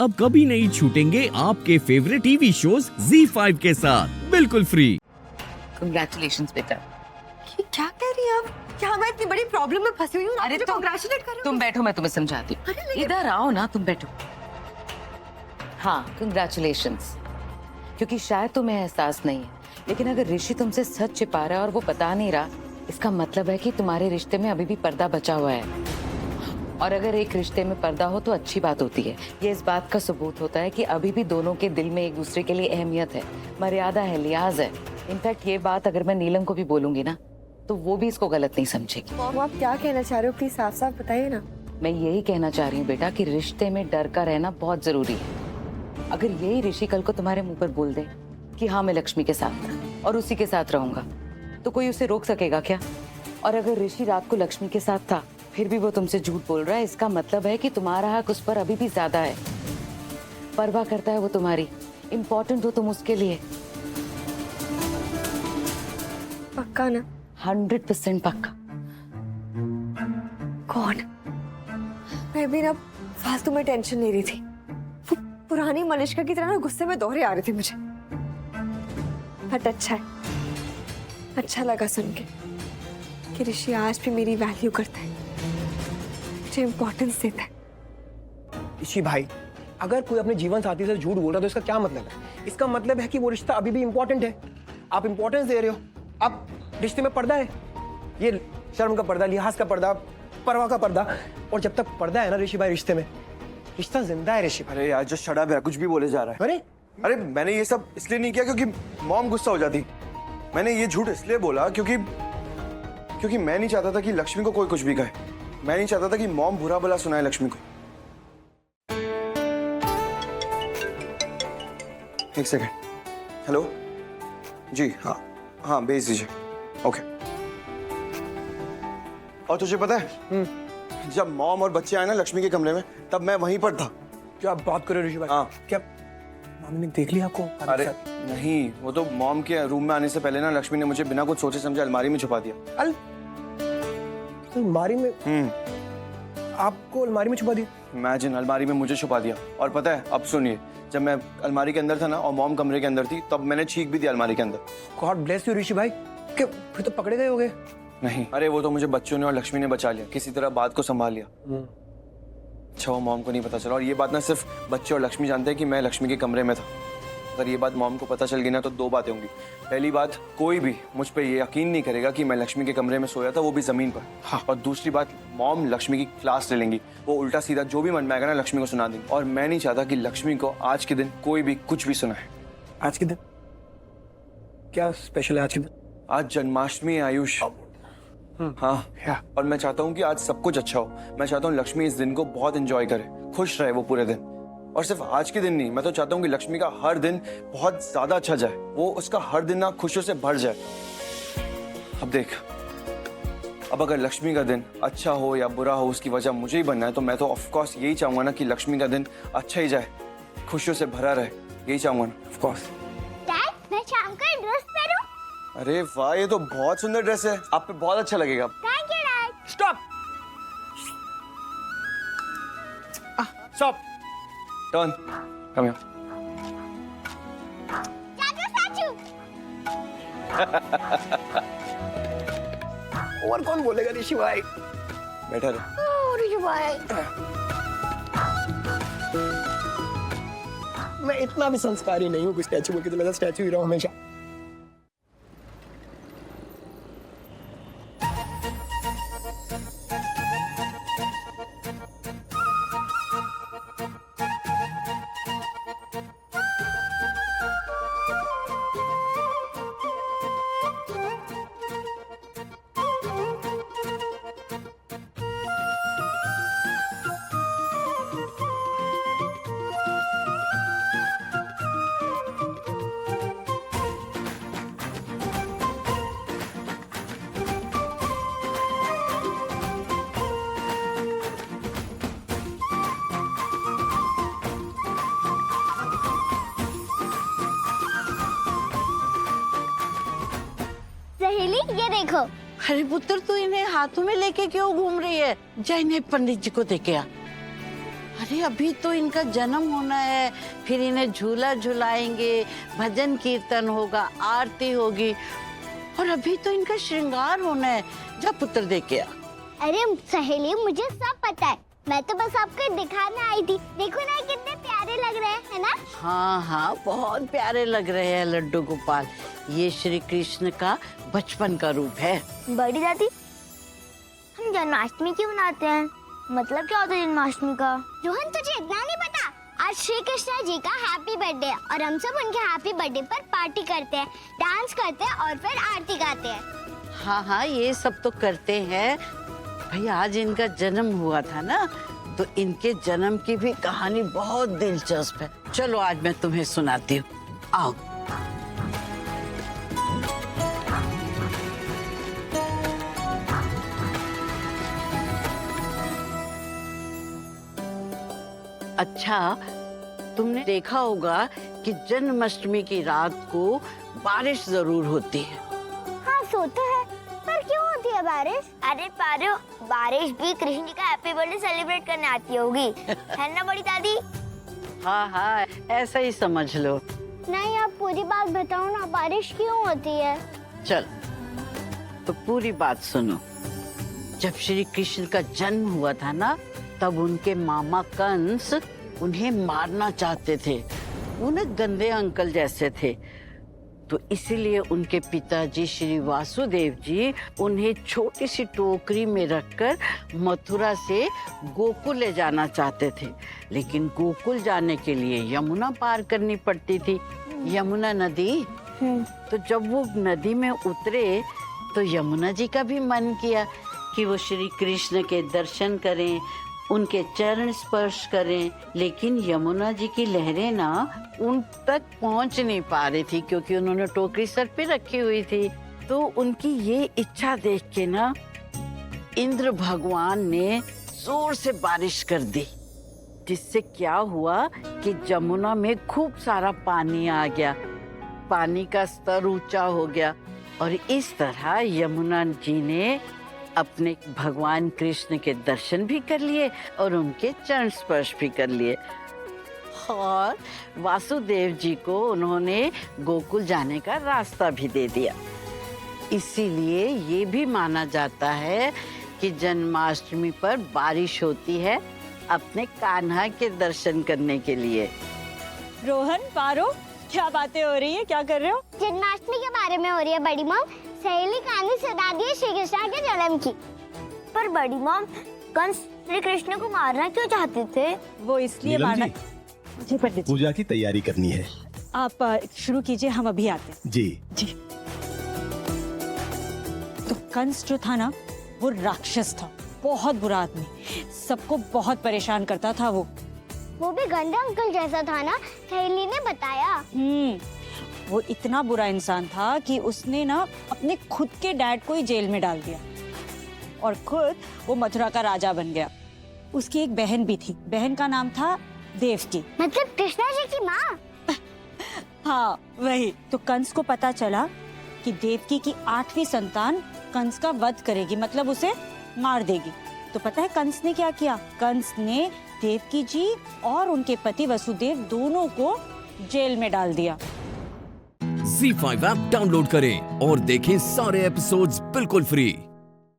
अब कभी नहीं छूटेंगे आपके फेवरेट टीवी शोज ZEE5 के साथ बिल्कुल फ्री। कंग्रेचुलेशंस बेटा। ये क्या कह रही हैं आप? क्या मैं इतनी बड़ी प्रॉब्लम में फंसी हुई हूँ? अरे कांग्रेचुलेट कर रही तुम बैठो, मैं तुम्हें समझाती हूँ। अरे लेकिन- इधर आओ ना, तुम बैठो। हाँ, कंग्रेचुलेशंस। क्योंकि शायद तुम्हें एहसास नहीं है, लेकिन अगर ऋषि तुमसे सच छिपा रहा है और वो बता नहीं रहा, इसका मतलब है कि तुम्हारे रिश्ते में अभी भी पर्दा बचा हुआ है। और अगर एक रिश्ते में पर्दा हो तो अच्छी बात होती है। ये इस बात का सबूत होता है कि अभी भी दोनों के दिल में एक दूसरे के लिए अहमियत है, मर्यादा है, लिहाज है। इनफैक्ट ये बात अगर मैं नीलम को भी बोलूंगी ना, तो वो भी इसको गलत नहीं समझेगी। मॉम, आप क्या कहना चाह रहे हो? प्लीज साफ साफ बताइए ना। मैं यही कहना चाह रही हूँ बेटा कि रिश्ते में डर का रहना बहुत जरूरी है। अगर यही ऋषि कल को तुम्हारे मुंह पर बोल दे कि हाँ मैं लक्ष्मी के साथ था और उसी के साथ रहूंगा, तो कोई उसे रोक सकेगा क्या? और अगर ऋषि रात को लक्ष्मी के साथ था फिर भी वो तुमसे झूठ बोल रहा है, इसका मतलब है कि तुम्हारा हक उस पर अभी भी ज्यादा है। परवाह करता है वो तुम्हारी, इम्पोर्टेंट हो तुम उसके लिए। पक्का ना? 100% पक्का। कौन? मैं भी ना फालतू में टेंशन ले रही थी। वो पुरानी मनिष्का की तरह ना गुस्से में दौरे आ रहे थे मुझे। बट अच्छा है, अच्छा लगा सुन के कि ऋषि आज भी मेरी वैल्यू करता है, मुझे इम्पोर्टेंस देता है। ऋषि भाई, अगर कोई अपने जीवन साथी से झूठ बोल रहा है तो इसका क्या मतलब है? इसका मतलब है कि वो रिश्ता अभी भी इम्पोर्टेंट है। आप इम्पोर्टेंस दे रहे हो। अब रिश्ते में पर्दा है, ये शर्म का पर्दा, लिहाज का पर्दा, परवाह का पर्दा। और जब तक पर्दा है ना ऋषि भाई रिश्ते में, रिश्ता जिंदा है ऋषि भाई। अरे यार जस्ट शट अप यार, कुछ भी बोले जा रहा है। अरे अरे मैंने ये सब इसलिए नहीं किया क्योंकि मॉम गुस्सा हो जाती। मैंने ये झूठ इसलिए बोला क्योंकि मैं नहीं चाहता था कि लक्ष्मी को कोई कुछ भी कहे। मैं नहीं चाहता था कि मॉम बुरा भला सुनाए लक्ष्मी को। एक सेकंड। हेलो जी, हाँ हाँ भेज दीजिए। ओके। और तुझे पता है जब मॉम और बच्चे आए ना लक्ष्मी के कमरे में, तब मैं वहीं पर था। क्या आप बात कर रहे हो ऋषि भाई? हाँ। क्या मम्मी ने देख लिया आपको? अरे नहीं, वो तो मॉम के रूम में आने से पहले ना लक्ष्मी ने मुझे बिना कुछ सोचे समझे अलमारी में छुपा दिया। अलमारी में? आपको अलमारी में छुपा दिया? इमेजिन, अलमारी में मुझे छुपा दिया। और पता है, अब सुनिए, जब मैं अलमारी के अंदर था ना और मॉम कमरे के अंदर थी, तब मैंने छींक भी दिया अलमारी के अंदर। गॉड ब्लेस यू ऋषि भाई। क्या फिर तो पकड़े गए होगे? नहीं, अरे वो तो मुझे बच्चों ने और लक्ष्मी ने बचा लिया, किसी तरह बात को संभाल लिया। अच्छा वो मॉम को नहीं पता चला। और ये बात ना सिर्फ बच्चे और लक्ष्मी जानते हैं कि मैं लक्ष्मी के कमरे में था। अगर ये बात मॉम को पता चल गई ना तो दो बातें होंगी। पहली बात, कोई भी मुझ पे ये यकीन नहीं करेगा कि मैं लक्ष्मी के कमरे में सोया था, वो भी जमीन पर। हाँ। और दूसरी बात, मॉम लक्ष्मी की क्लास ले लेंगी। वो उल्टा सीधा जो भी मन में आएगा ना लक्ष्मी को सुना देंगी। और मैं नहीं चाहता कि लक्ष्मी को आज के दिन कोई भी कुछ भी सुनाए। आज के दिन क्या स्पेशल है? आज के दिन आज जन्माष्टमी है आयुष। हाँ, और मैं चाहता हूँ कि आज सब कुछ अच्छा हो। मैं चाहता हूँ लक्ष्मी इस दिन को बहुत एंजॉय करे, खुश रहे वो पूरे दिन। और सिर्फ आज के दिन नहीं, मैं तो चाहता हूँ कि लक्ष्मी का हर दिन बहुत ज्यादा अच्छा जाए, वो उसका हर दिन ना खुशियों से भर जाए। अब देख, अब अगर लक्ष्मी का दिन अच्छा हो या बुरा हो उसकी वजह मुझे ही बनना है, तो मैं तो ऑफ कोर्स यही चाहूंगा ना कि लक्ष्मी का दिन अच्छा ही जाए, खुशियों से भरा रहे, यही चाहूंगा ना। Of course. डैड, मैं शाम को ड्रेस पहनूं? अरे वाह, ये तो बहुत सुंदर ड्रेस है, आप पे बहुत अच्छा लगेगा। Thank you dad. Stop stop. Turn, come here. चाचू। और कौन बोलेगा ऋषि भाई? बैठा रहे। ऋषि भाई, मैं इतना भी संस्कारी नहीं हूँ कि स्टैचू बोल के तो लगा स्टैचू ही रहूं हमेशा। सहेली ये देखो। अरे पुत्र, तू इन्हें हाथों में लेके क्यों घूम रही है? जा इन्हें पंडित जी को दे के आ। अरे अभी तो इनका जन्म होना है, फिर इन्हें झूला झुलाएंगे, भजन कीर्तन होगा, आरती होगी, और अभी तो इनका श्रृंगार होना है। जा पुत्र दे के आ। अरे सहेली, मुझे सब पता है, मैं तो बस आपको दिखाने आई थी। देखो ना कितने प्यारे लग रहे हैं, है ना? हाँ हाँ, बहुत प्यारे लग रहे हैं लड्डू गोपाल। ये श्री कृष्ण का बचपन का रूप है। बड़ी दादी, हम जन्माष्टमी क्यों मनाते हैं? मतलब क्या होता है जन्माष्टमी का? रोहन, तुझे इतना नहीं पता? आज श्री कृष्ण जी का हैप्पी बर्थडे है और हम सब उनके हैप्पी बर्थडे पर पार्टी करते हैं, डांस करते हैं और फिर आरती गाते हैं। हाँ हाँ, ये सब तो करते हैं। भाई आज इनका जन्म हुआ था ना, तो इनके जन्म की भी कहानी बहुत दिलचस्प है। चलो आज मैं तुम्हें सुनाती हूँ, आओ। अच्छा, तुमने देखा होगा कि जन्माष्टमी की रात को बारिश जरूर होती है। हाँ, सो तो है, पर क्यों होती है बारिश? अरे पारो, बारिश भी कृष्ण जी का हैप्पी बर्थडे सेलिब्रेट करने आती होगी, है ना बड़ी दादी? हाँ हाँ, ऐसा ही समझ लो। नहीं, आप पूरी बात बताओ ना, बारिश क्यों होती है? चल, तो पूरी बात सुनो। जब श्री कृष्ण का जन्म हुआ था ना, तब उनके मामा कंस उन्हें मारना चाहते थे। उन्हें गंदे अंकल जैसे थे, तो इसीलिए उनके पिताजी श्री वासुदेव जी उन्हें छोटी सी टोकरी में रखकर मथुरा से गोकुल ले जाना चाहते थे। लेकिन गोकुल जाने के लिए यमुना पार करनी पड़ती थी, यमुना नदी। तो जब वो नदी में उतरे तो यमुना जी का भी मन किया कि वो श्री कृष्ण के दर्शन करें, उनके चरण स्पर्श करें। लेकिन यमुना जी की लहरें ना उन तक पहुंच नहीं पा रही थी, क्योंकि उन्होंने टोकरी सर पे रखी हुई थी। तो उनकी ये इच्छा देख के ना इंद्र भगवान ने जोर से बारिश कर दी, जिससे क्या हुआ कि यमुना में खूब सारा पानी आ गया, पानी का स्तर ऊंचा हो गया, और इस तरह यमुना जी ने अपने भगवान कृष्ण के दर्शन भी कर लिए और उनके चरण स्पर्श भी कर लिए। और वासुदेव जी को उन्होंने गोकुल जाने का रास्ता भी दे दिया। इसीलिए ये भी माना जाता है कि जन्माष्टमी पर बारिश होती है अपने कान्हा के दर्शन करने के लिए। रोहन, पारो, क्या बातें हो रही है? क्या कर रहे हो? जन्माष्टमी के बारे में हो रही है बड़ी मॉम। सहेली कहानी सुना दी है श्री कृष्ण के जन्म की। पर बड़ी मॉम, कंस श्री कृष्ण को मारना क्यों चाहते थे? वो इसलिए नीलम मारना। जी, जी पंडित जी, पूजा की तैयारी करनी है। आप शुरू कीजिए, हम अभी आते हैं। जी जी। तो कंस जो था ना, वो राक्षस था, बहुत बुरा आदमी, सबको बहुत परेशान करता था वो भी गंदा अंकल जैसा था ना, सहेली ने बताया। वो इतना बुरा इंसान था कि उसने ना अपने खुद के डैड को ही जेल में डाल दिया और खुद वो मथुरा का राजा बन गया। उसकी एक बहन भी थी, बहन का नाम था देवकी। मतलब कृष्णा जी की माँ? हाँ वही। तो कंस को पता चला कि देवकी की 8वीं संतान कंस का वध करेगी, मतलब उसे मार देगी। तो पता है कंस ने क्या किया? कंस ने देवकी जी और उनके पति वसुदेव दोनों को जेल में डाल दिया। Z5 ऐप डाउनलोड करें और देखें सारे एपिसोड्स बिल्कुल फ्री।